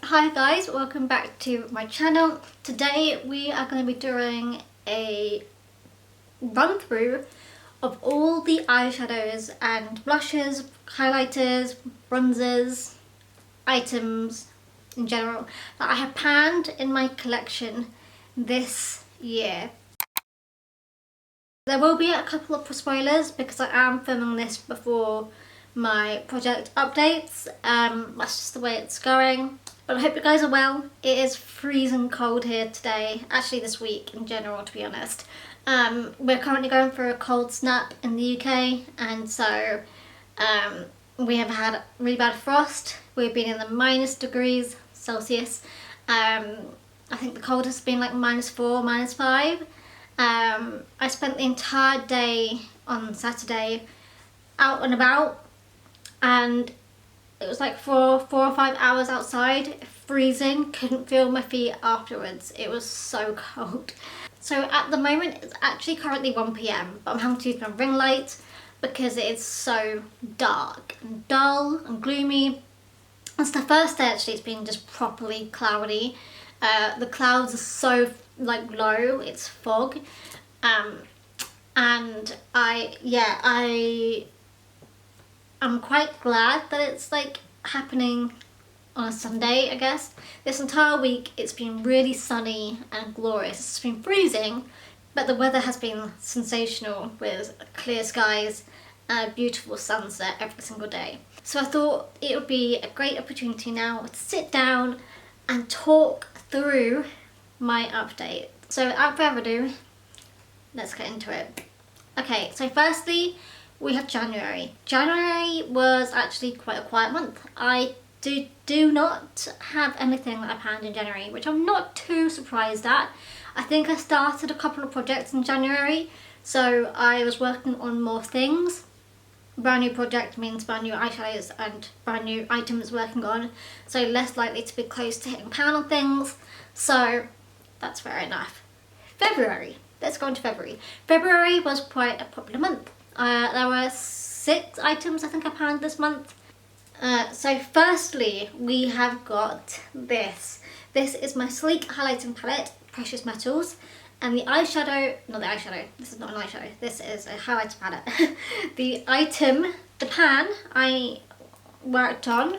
Hi guys, welcome back to my channel. Today we are going to be doing a run through of all the eyeshadows and blushes, highlighters, bronzers, items in general that I have panned in my collection this year. There will be a couple of spoilers because I am filming this before my project updates. That's just the way it's going. But I hope you guys are well. It is freezing cold here today, actually this week in general, to be honest. We're currently going through a cold snap in the UK, and so we have had really bad frost. We've been in the -degrees Celsius. I think the coldest has been like -4, -5. I spent the entire day on Saturday out and about, and it was like four or 5 hours outside, freezing, couldn't feel my feet afterwards. It was so cold. So at the moment it's actually currently 1 PM, but I'm having to use my ring light because it is so dark and dull and gloomy. It's the first day actually it's been just properly cloudy. The clouds are so like low, it's fog. And I'm quite glad that it's like happening on a Sunday, I guess. This entire week it's been really sunny and glorious. It's been freezing, but the weather has been sensational with clear skies and a beautiful sunset every single day. So I thought it would be a great opportunity now to sit down and talk through my update. So without further ado, let's get into it. Okay, so firstly, we have January. January was actually quite a quiet month. I do not have anything that I planned in January, which I'm not too surprised at. I think I started a couple of projects in January, so I was working on more things. Brand new project means brand new eyeshadows and brand new items working on, so less likely to be close to hitting pan on things, so that's fair enough. February. Let's go into February. February was quite a popular month. There were 6 items I think I panned this month. So firstly, we have got this. This is my Sleek Highlighting Palette, Precious Metals. And the eyeshadow, not the eyeshadow, this is not an eyeshadow, this is a highlighter palette. The item, the pan I worked on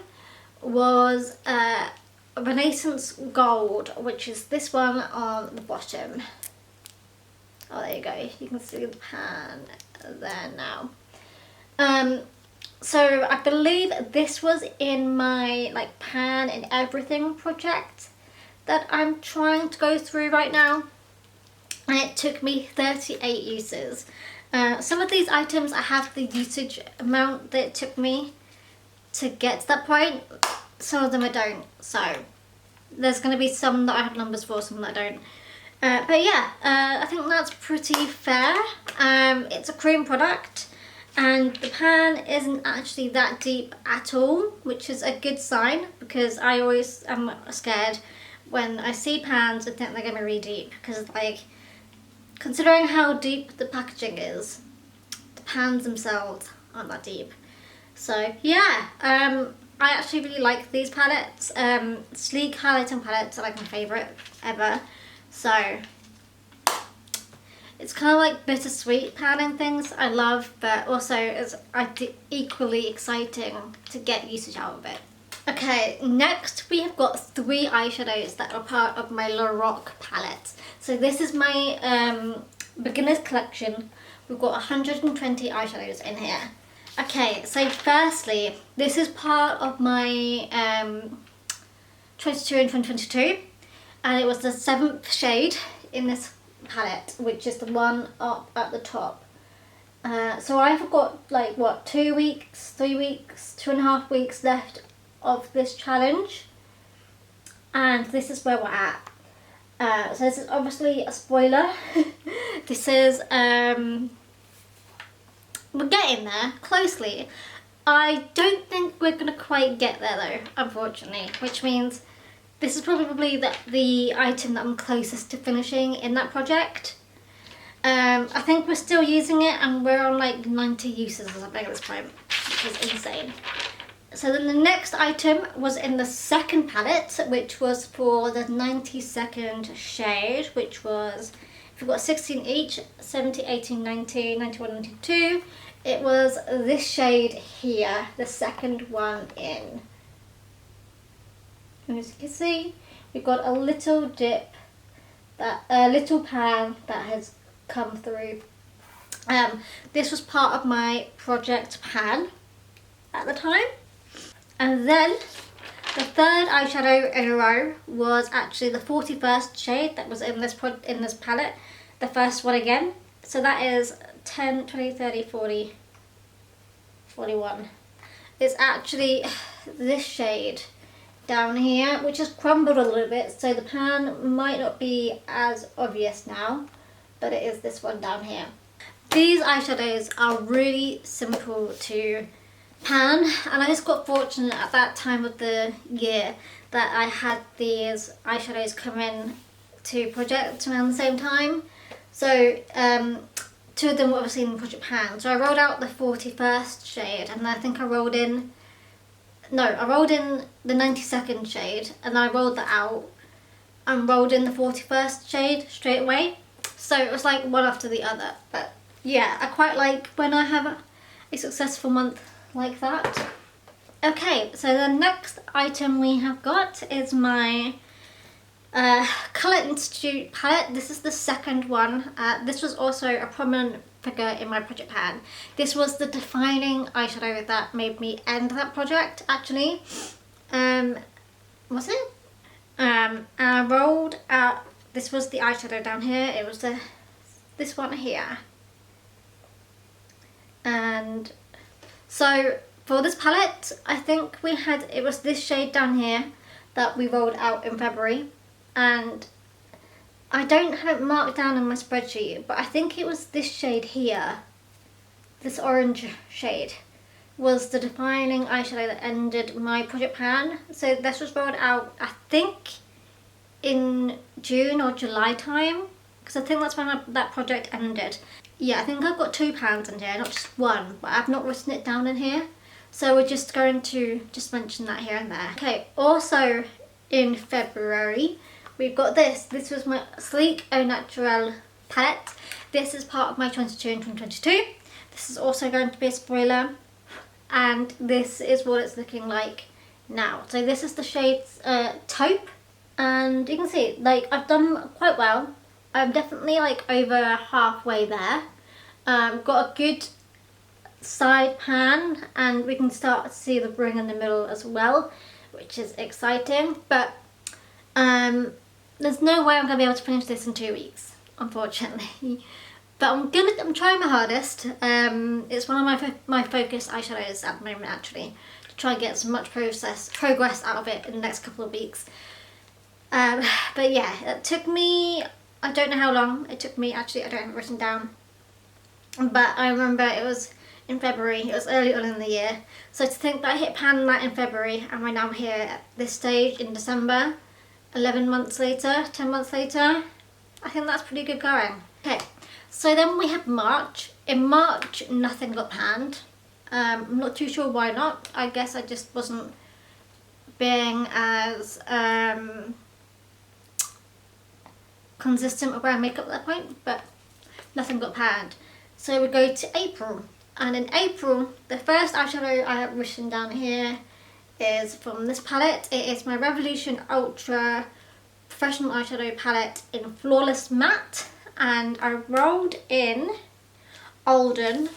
was Renaissance Gold, which is this one on the bottom. Oh, there you go. You can see the pan there now. So I believe this was in my like pan and everything project that I'm trying to go through right now. And it took me 38 uses. Some of these items I have the usage amount that it took me to get to that point. Some of them I don't. So there's going to be some that I have numbers for, some that I don't. But yeah, I think that's pretty fair. It's a cream product and the pan isn't actually that deep at all, which is a good sign because I always am scared when I see pans and think they're going to be really deep because like, considering how deep the packaging is, the pans themselves aren't that deep. So yeah, I actually really like these palettes. Sleek highlighting palettes are like my favourite ever. So it's kind of like bittersweet panning things I love, but also it's equally exciting to get usage out of it. Okay, next we have got 3 eyeshadows that are part of my La Rock palette. So this is my beginner's collection. We've got 120 eyeshadows in here. Okay, so firstly, this is part of my 22 and 2022. And it was the 7th shade in this palette, which is the one up at the top. So I've got like what, 2 weeks, 3 weeks, 2.5 weeks left of this challenge, and this is where we're at. So this is obviously a spoiler. This is we're getting there closely. I don't think we're gonna quite get there though, unfortunately, which means this is probably the item that I'm closest to finishing in that project. I think we're still using it and we're on like 90 uses or something at this point, which is insane. So then the next item was in the second palette, which was for the 92nd shade, which was, if you've got 16 each, 70, 18, 90, 91, 92. It was this shade here, the second one in. As you can see, we've got a little dip, a little pan that has come through. This was part of my project pan at the time. And then the third eyeshadow in a row was actually the 41st shade that was in this palette. The first one again. So that is 10, 20, 30, 40, 41. It's actually this shade down here, which has crumbled a little bit, so the pan might not be as obvious now, but it is this one down here. These eyeshadows are really simple to pan, and I just got fortunate at that time of the year that I had these eyeshadows come in to project around the same time. So two of them were obviously in project pan. So I rolled out the 41st shade, and I think I rolled in the 92nd shade, and I rolled that out and rolled in the 41st shade straight away. So it was like one after the other. But yeah, I quite like when I have a successful month like that. Okay, so the next item we have got is my Colour Institute palette. This is the second one. This was also a prominent figure in my project pan. This was the defining eyeshadow that made me end that project, actually. Was it? And I rolled out, this was the eyeshadow down here. It was this one here. And so for this palette, I think it was this shade down here that we rolled out in February. And I don't have it marked down in my spreadsheet, but I think it was this shade here, this orange shade, was the defining eyeshadow that ended my project pan. So this was rolled out, I think, in June or July time, because I think that's when that project ended. Yeah, I think I've got 2 pans in here, not just one, but I've not written it down in here. So we're just going to just mention that here and there. Okay, also in February, we've got this. This was my Sleek Au Naturel palette. This is part of my 22 and 2022. This is also going to be a spoiler. And this is what it's looking like now. So this is the shade Taupe. And you can see, like, I've done quite well. I'm definitely like over halfway there. Got a good side pan, and we can start to see the ring in the middle as well, which is exciting. But there's no way I'm going to be able to finish this in 2 weeks, unfortunately. But I'm trying my hardest. It's one of my focus eyeshadows at the moment, actually, to try and get as much progress out of it in the next couple of weeks. But yeah, it took me, I don't know how long it took me, actually I don't have it written down. But I remember it was in February, it was early on in the year. So to think that I hit pan that in February, and we're now here at this stage in December, 11 months later, 10 months later, I think that's pretty good going. Okay, so then we have March. In March, nothing got panned. I'm not too sure why not. I guess I just wasn't being as consistent with wearing makeup at that point, but nothing got panned. So we go to April, and in April, the first eyeshadow I have written down here is from this palette. It is my Revolution Ultra Professional Eyeshadow Palette in Flawless Matte, and I rolled in Alden.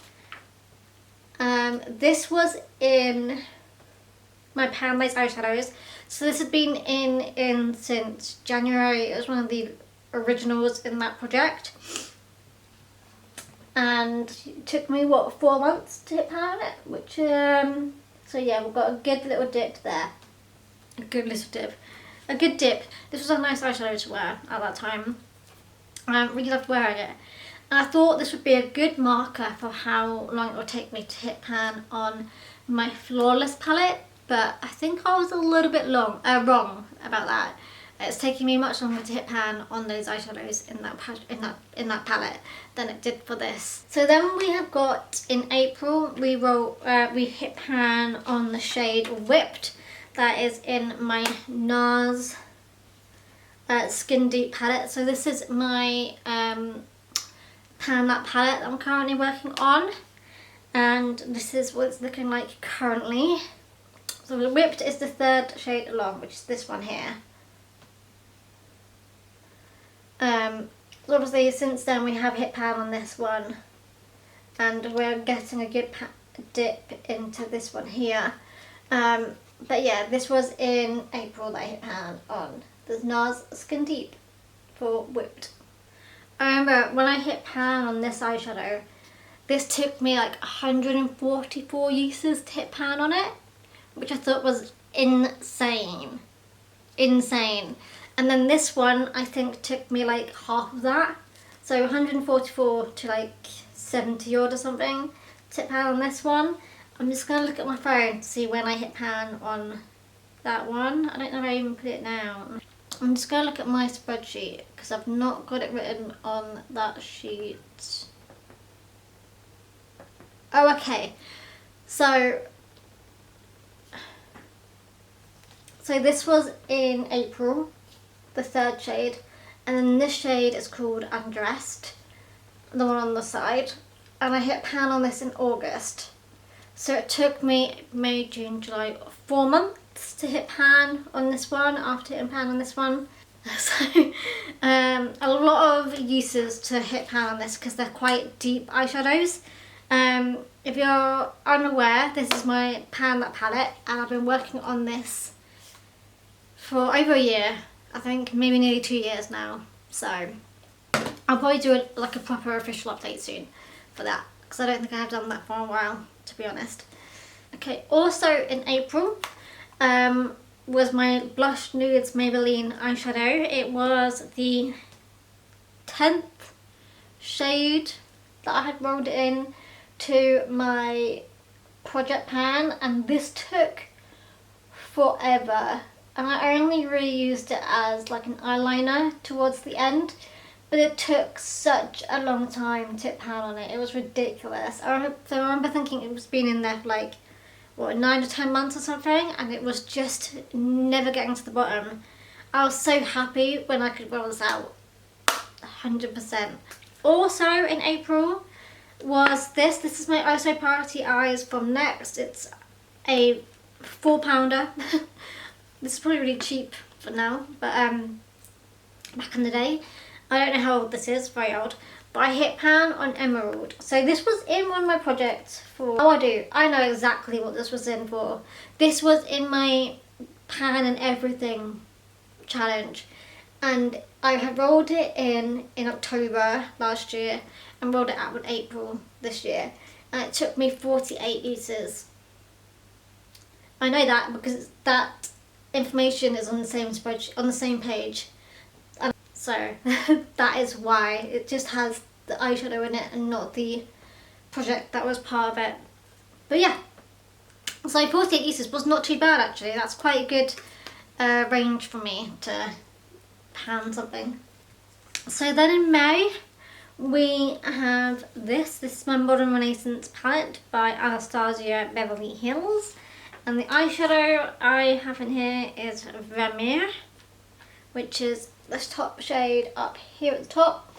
This was in my pan based eyeshadows, so this had been in since January. It was one of the originals in that project, and it took me 4 months to hit pan on it, which so yeah, we've got a good little dip there. A good dip. This was a nice eyeshadow to wear at that time. I really loved wearing it, and I thought this would be a good marker for how long it would take me to hit pan on my Flawless palette, but I think I was a little bit wrong about that. It's taking me much longer to hit pan on those eyeshadows in that palette than it did for this. So then we have got in April we hit pan on the shade Whipped. That is in my NARS Skin Deep palette. So this is my pan matte palette that I'm currently working on, and this is what it's looking like currently. So the Whipped is the third shade along, which is this one here. Obviously since then we have hit pan on this one, and we're getting a good dip into this one here. But yeah, this was in April that I hit pan on the NARS Skin Deep for Whipped. I remember when I hit pan on this eyeshadow, this took me like 144 uses to hit pan on it, which I thought was insane. And then this one I think took me like half of that, so 144 to like 70 odd or something to hit pan on this one. I'm just going to look at my phone to see when I hit pan on that one. I don't know if I even put it down. I'm just going to look at my spreadsheet because I've not got it written on that sheet. Oh, okay. So this was in April, the third shade, and then this shade is called Undressed, the one on the side, and I hit pan on this in August. So it took me May, June, July, 4 months to hit pan on this one after hitting pan on this one. So a lot of uses to hit pan on this because they're quite deep eyeshadows. If you're unaware, this is my pan that palette, and I've been working on this for over a year, I think maybe nearly 2 years now. So I'll probably do like a proper official update soon for that, because I don't think I have done that for a while, to be honest. Okay, also in April was my Blush Nudes Maybelline eyeshadow. It was the 10th shade that I had rolled in to my project pan, and this took forever. And I only really used it as like an eyeliner towards the end, but it took such a long time to hit pan on it. It was ridiculous. I remember thinking it was been in there for like, what, 9 or 10 months or something, and it was just never getting to the bottom. I was so happy when I could roll this out, 100%. Also in April was this. This is my ISO Priority Eyes from Next. It's a 4-pounder. This is probably really cheap for now, but back in the day, I don't know how old this is, very old, but I hit pan on Emerald. So this was in one of my projects for, I know exactly what this was in for. This was in my pan and everything challenge, and I had rolled it in October last year and rolled it out in April this year, and it took me 48 uses. I know that because that information is on the same spreadsheet, on the same page, and so that is why it just has the eyeshadow in it and not the project that was part of it. But yeah, so 48 uses was not too bad actually. That's quite a good range for me to pan something. So then in May we have this is my Modern Renaissance palette by Anastasia Beverly Hills. And the eyeshadow I have in here is Vermeer, which is this top shade up here at the top.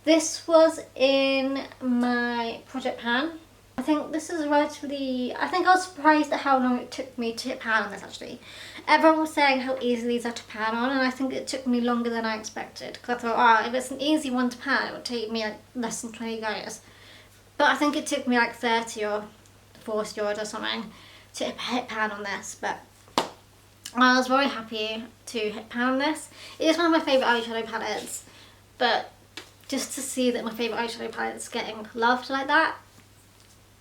This was in my project pan. I think this is relatively, I think I was surprised at how long it took me to hit pan on this actually. Everyone was saying how easy these are to pan on, and I think it took me longer than I expected. Because I thought, if it's an easy one to pan, it would take me like less than 20 goes. But I think it took me like 30 or 40 odd or something to hit pan on this, but I was very happy to hit pan on this. It is one of my favourite eyeshadow palettes, but just to see that my favourite eyeshadow palette is getting loved like that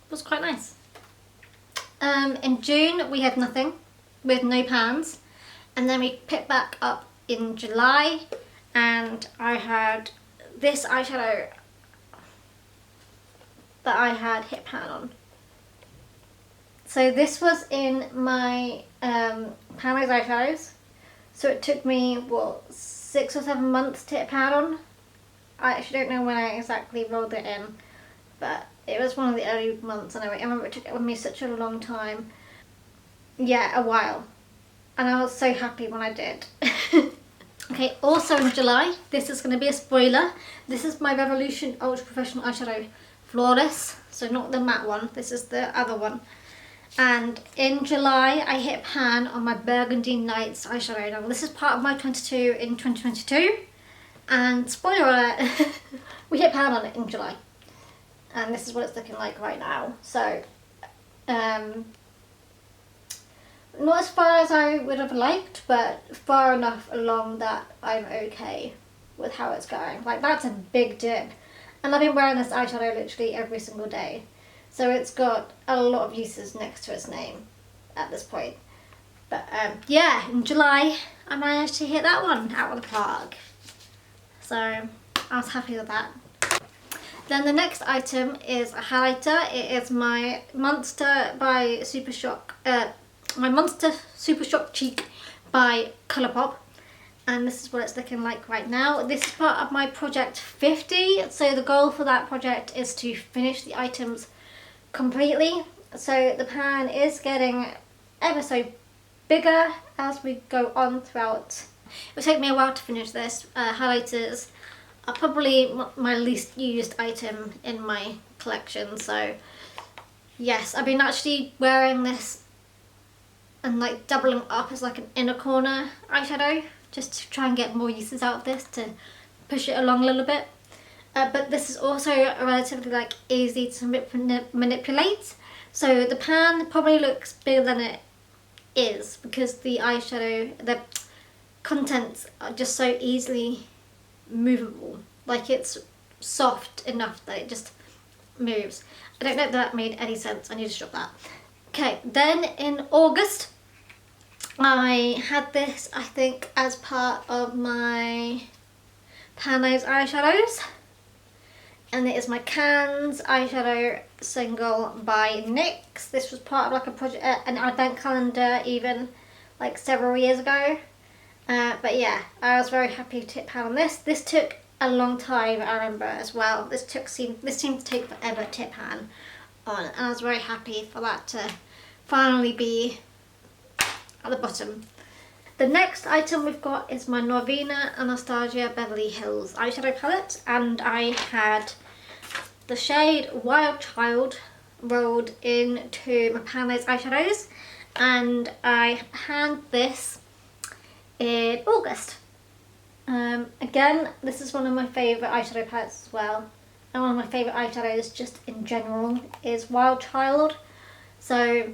was quite nice. In June we had nothing, with no pans, and then we picked back up in July, and I had this eyeshadow that I had hit pan on. So this was in my Pan eyeshadows. So it took me, what, 6 or 7 months to hit pan on. I actually don't know when I exactly rolled it in, but it was one of the early months anyway. I remember it took me such a long time. Yeah, a while. And I was so happy when I did. Okay, also in July, this is going to be a spoiler. This is my Revolution Ultra Professional Eyeshadow Flawless. So not the matte one, this is the other one. And in July, I hit pan on my Burgundy Nights eyeshadow. Now this is part of my 22 in 2022. And spoiler alert, we hit pan on it in July. And this is what it's looking like right now. So, not as far as I would have liked, but far enough along that I'm okay with how it's going. Like, that's a big dip. And I've been wearing this eyeshadow literally every single day. So it's got a lot of uses next to its name at this point. But yeah, in July I managed to hit that one out of the park. So I was happy with that. Then the next item is a highlighter. It is my Monster by Super Shock, my Monster Super Shock Cheek by Colourpop. And this is what it's looking like right now. This is part of my project 50. So the goal for that project is to finish the items completely. So the pan is getting ever so bigger as we go on throughout. It will take me a while to finish this. Highlighters are probably my least used item in my collection. So yes, I've been actually wearing this and like doubling up as like an inner corner eyeshadow, just to try and get more uses out of this to push it along a little bit. But this is also relatively like easy to manipulate. So the pan probably looks bigger than it is because the eyeshadow, the contents are just so easily movable. Like, it's soft enough that it just moves. I don't know if that made any sense. I need to stop that. Okay, then in August, I had this, I think, as part of my Pan-Eyes eyeshadows. And it is my Cans eyeshadow single by NYX. This was part of like a project, an advent calendar even, like several years ago. But yeah, I was very happy to hit pan on this. This took a long time, I remember, as well. This seemed to take forever to hit pan on, and I was very happy for that to finally be at the bottom. The next item we've got is my Norvina Anastasia Beverly Hills eyeshadow palette, and I had the shade Wild Child rolled into my Pan-Eyes eyeshadows, and I panned this in August. Again, this is one of my favourite eyeshadow palettes as well, and one of my favourite eyeshadows just in general is Wild Child. So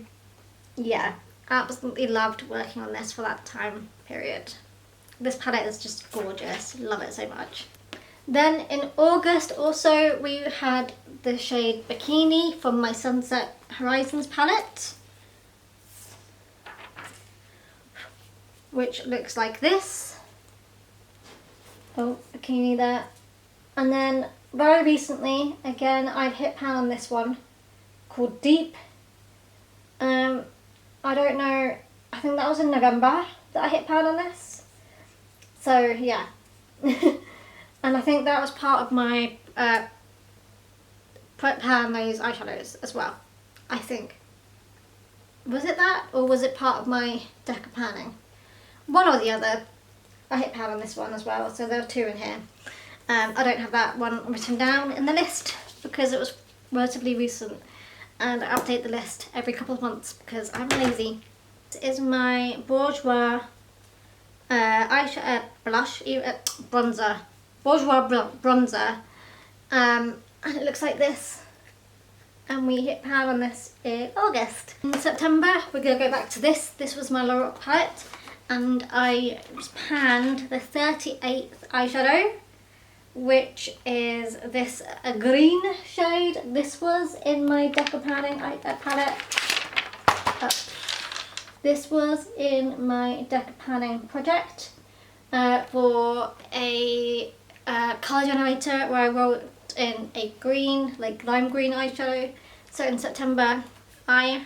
yeah, absolutely loved working on this for that time period. This palette is just gorgeous, love it so much. Then in August also we had the shade Bikini from my Sunset Horizons palette, which looks like this. Oh, bikini there. And then very recently, again, I've hit pan on this one called Deep. I don't know, I think that was in November that I hit pan on this. So yeah. And I think that was part of my Pan-Eyes eyeshadows as well, I think. Was it that, or was it part of my deck of panning? One or the other. I hit pan on this one as well, so there are two in here. I don't have that one written down in the list because it was relatively recent, and I update the list every couple of months because I'm lazy. This is my Bourjois eyeshadow blush, bronzer. Bourjois bronzer, and it looks like this. And we hit pan on this in August. In September, we're going to go back to this. This was my Lorac palette, and I panned the 38th eyeshadow, which is this green shade. This was in my Deco Panning palette. This was in my Deco Panning project for a colour generator where I wrote in a green, like lime green eyeshadow. So in September I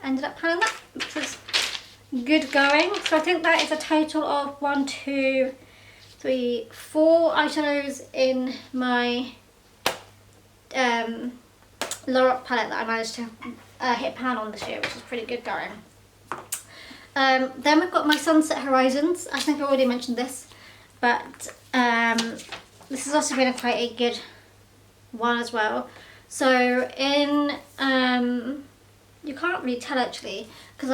ended up panning that, which was good going. So I think that is a total of 1, 2, 3, 4 eyeshadows in my Lower palette that I managed to hit pan on this year, which is pretty good going. Then we've got my Sunset Horizons. I think I already mentioned this, but this has also been quite a good one as well. So in you can't really tell actually, because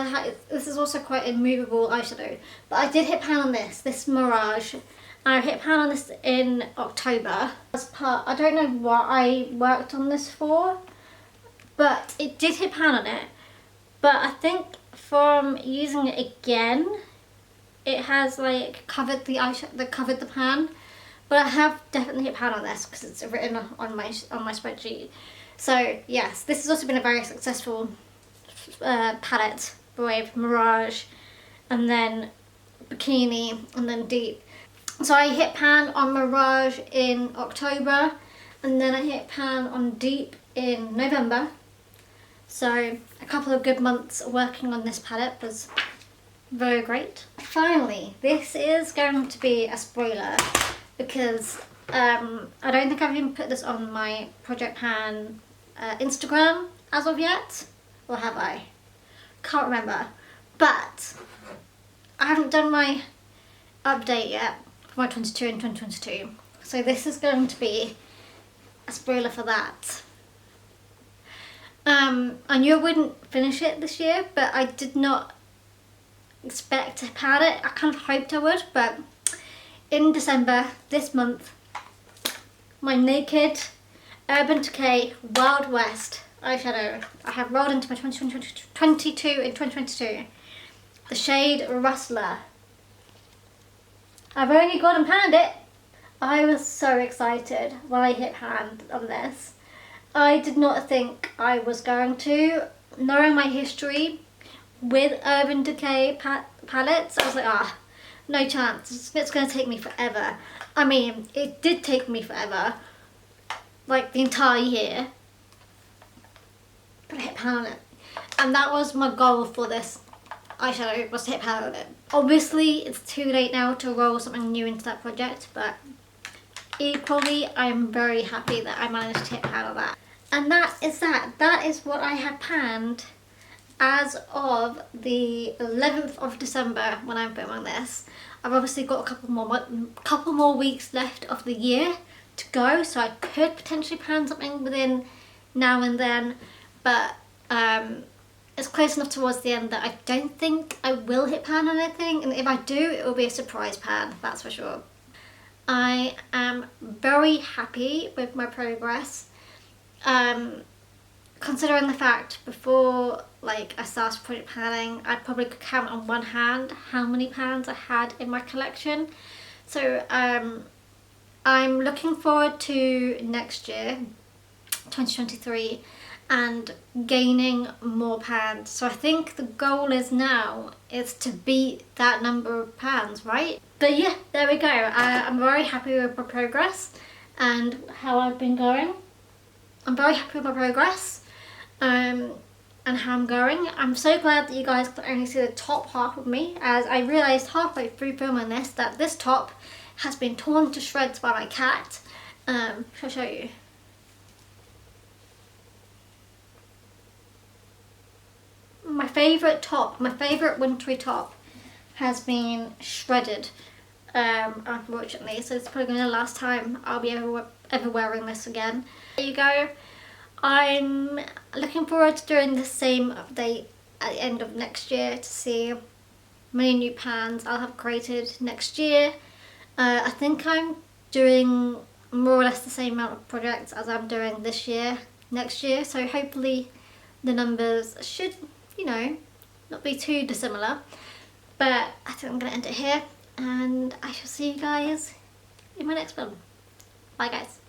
this is also quite a movable eyeshadow, but I did hit pan on this Mirage. I hit pan on this in October as part, I don't know what I worked on this for, but it did hit pan on it. But I think from using it again, it has like covered the eyeshadow, covered the pan. But I have definitely hit pan on this because it's written on my spreadsheet. So yes, this has also been a very successful palette with Mirage, and then Bikini, and then Deep. So I hit pan on Mirage in October, and then I hit pan on Deep in November. So a couple of good months working on this palette was very great. Finally, this is going to be a spoiler because I don't think I've even put this on my Project Pan Instagram as of yet, or have I? Can't remember. But I haven't done my update yet for my 22 and 2022. So this is going to be a spoiler for that. I knew I wouldn't finish it this year, but I did not expect to pan it. I kind of hoped I would, but in December, this month, my Naked Urban Decay Wild West eyeshadow I have rolled into my 2022 in 2022. The shade Rustler. I've only gone and panned it. I was so excited when I hit pan on this. I did not think I was going to. Knowing my history with Urban Decay palettes, I was like, no chance. It's going to take me forever. I mean, it did take me forever. Like the entire year. But I hit pan on it. And that was my goal for this eyeshadow, was to hit pan on it. Obviously, it's too late now to roll something new into that project, but equally, I'm very happy that I managed to hit pan on that. And that is that. That is what I have panned as of the 11th of December when I'm filming this. I've obviously got a couple more weeks left of the year to go, so I could potentially pan something within now and then, but it's close enough towards the end that I don't think I will hit pan on anything, and if I do, it will be a surprise pan, that's for sure. I am very happy with my progress. Considering the fact before I started project panning, I probably could count on one hand how many pans I had in my collection. So I'm looking forward to next year, 2023, and gaining more pans. So I think the goal is now is to beat that number of pans, right? But yeah, there we go. I'm very happy with my progress and how I've been going. I'm very happy with my progress and how I'm going. I'm so glad that you guys could only see the top half of me, as I realised halfway through filming this that this top has been torn to shreds by my cat. Shall I show you? My favourite top, my favourite wintry top has been shredded, unfortunately, so it's probably going to be the last time I'll be ever wearing this again. There you go. I'm looking forward to doing the same update at the end of next year to see how many new pans I'll have created next year. I think I'm doing more or less the same amount of projects as I'm doing this year, next year, so hopefully the numbers should, not be too dissimilar. But I think I'm going to end it here, and I shall see you guys in my next film. Bye guys.